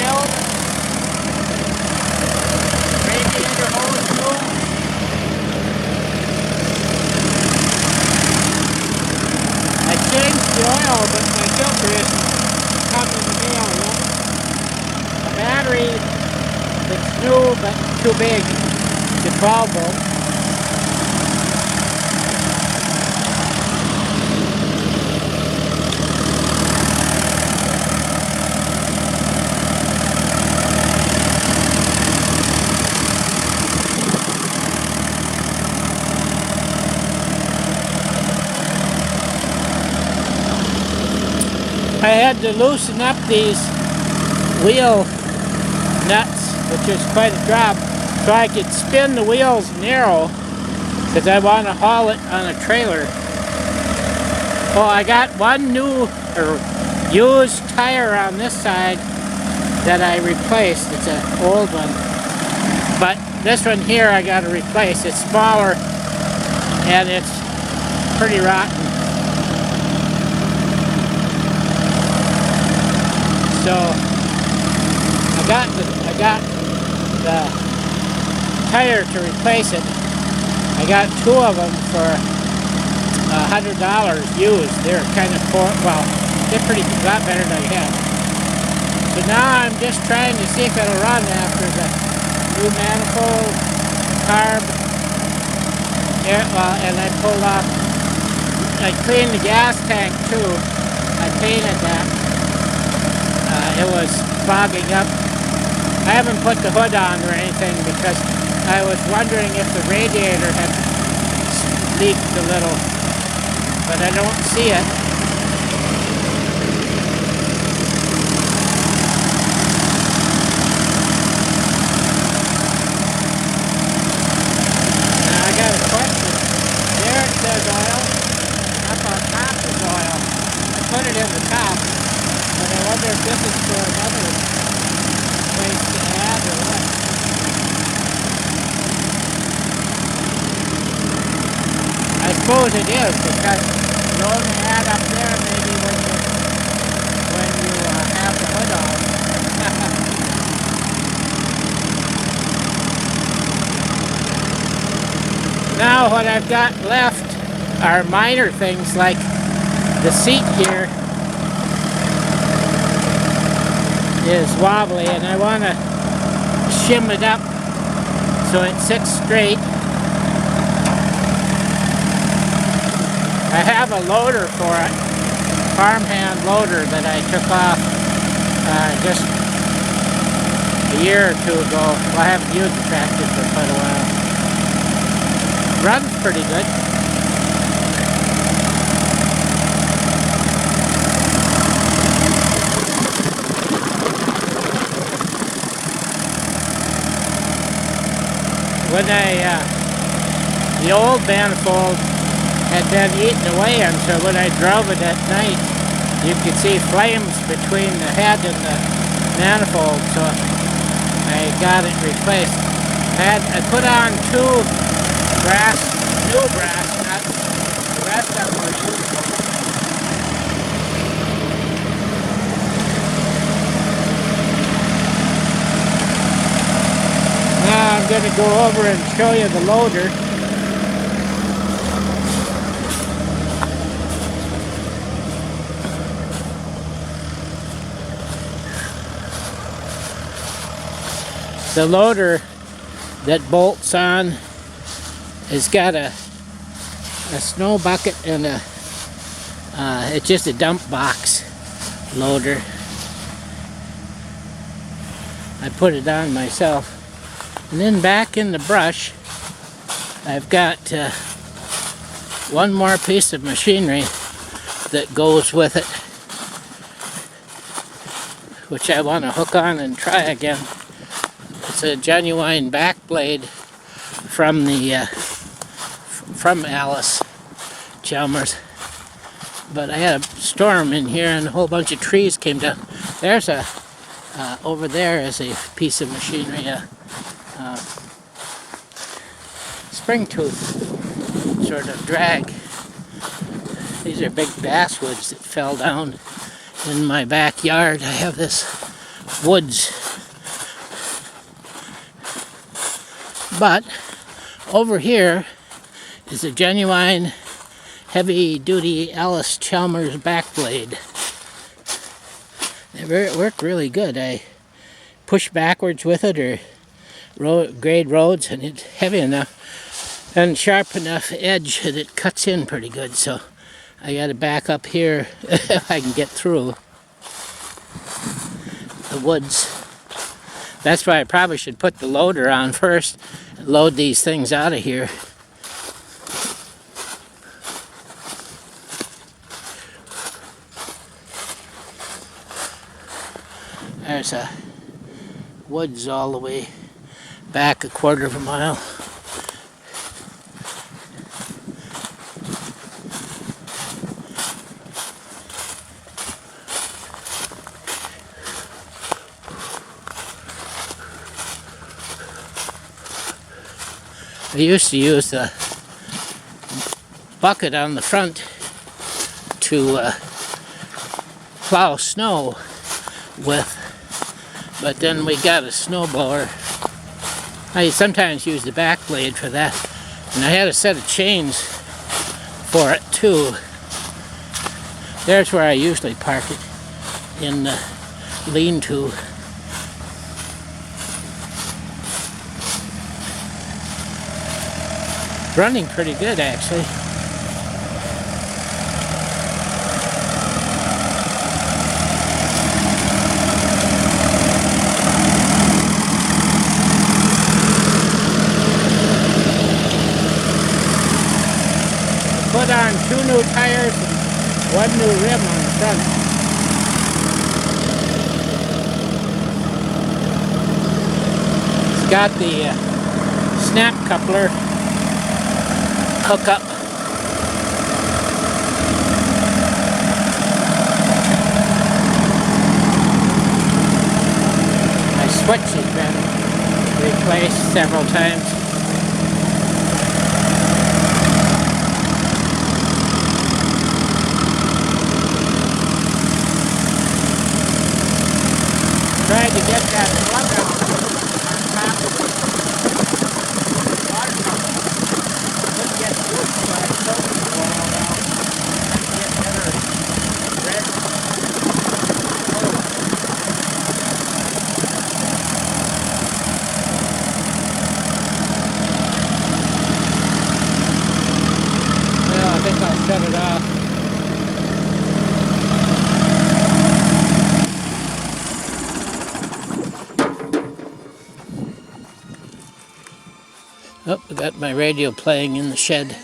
oil, radiator hose new. I changed the oil, but my filter isn't coming in the mail yet. The battery, it's new but too big, the 12 volt. I had to loosen up these wheel nuts, which is quite a job, so I could spin the wheels narrow, because I want to haul it on a trailer. Oh, I got one new or used tire on this side that I replaced. It's an old one, but this one here I got to replace. It's smaller and it's pretty rotten. So I got the tire to replace it. I got two of them for $100 used. They're kind of poor. Well, they're pretty a lot better than I had. So now I'm just trying to see if it'll run after the new manifold, carb, and I pulled off. I cleaned the gas tank too. I painted that. It was fogging up. I haven't put the hood on or anything because I was wondering if the radiator had leaked a little, but I don't see it. Now I got a question. There it says oil. Up on top is oil. I put it in the top. But I wonder if this is for another place to add or what. I suppose it is, because you only add up there maybe when you have the hood on. Now what I've got left are minor things like the seat here is wobbly, and I want to shim it up so it sits straight. I have a loader for it, farmhand loader that I took off just a year or two ago. Well, I haven't used the tractor for quite a while. Runs pretty good. When the old manifold had been eaten away, and so when I drove it at night, you could see flames between the head and the manifold, so I got it replaced. I put on two new brass nuts, the rest of them were usable. Now I'm going to go over and show you the loader. The loader that bolts on has got a snow bucket and it's just a dump box loader. I put it on myself. And then back in the brush, I've got one more piece of machinery that goes with it, which I want to hook on and try again. It's a genuine back blade from the from Allis Chalmers. But I had a storm in here and a whole bunch of trees came down. There's a over there is a piece of machinery, spring tooth sort of drag. These are big basswoods that fell down in my backyard. I have this woods But over here is a genuine heavy-duty Allis back blade. It worked really good. I push backwards with it or grade roads, and it's heavy enough and sharp enough edge that it cuts in pretty good. So I got to back up here if I can get through the woods. That's why I probably should put the loader on first and load these things out of here. There's a woods all the way back a quarter of a mile. I used to use the bucket on the front to plow snow with, but then we got a snowblower. I sometimes use the back blade for that, and I had a set of chains for it too. There's where I usually park it, in the lean-to. Running pretty good, actually. Put on 2 new tires and 1 new rim on the front. It's got the snap coupler hookup. My switch has been replaced several times. Tried to get that plug up on top of the water pump. Couldn't get through it, so I sold it for a while now. Trying to get better red. Well, I think I'll shut it off. Oh, I got my radio playing in the shed.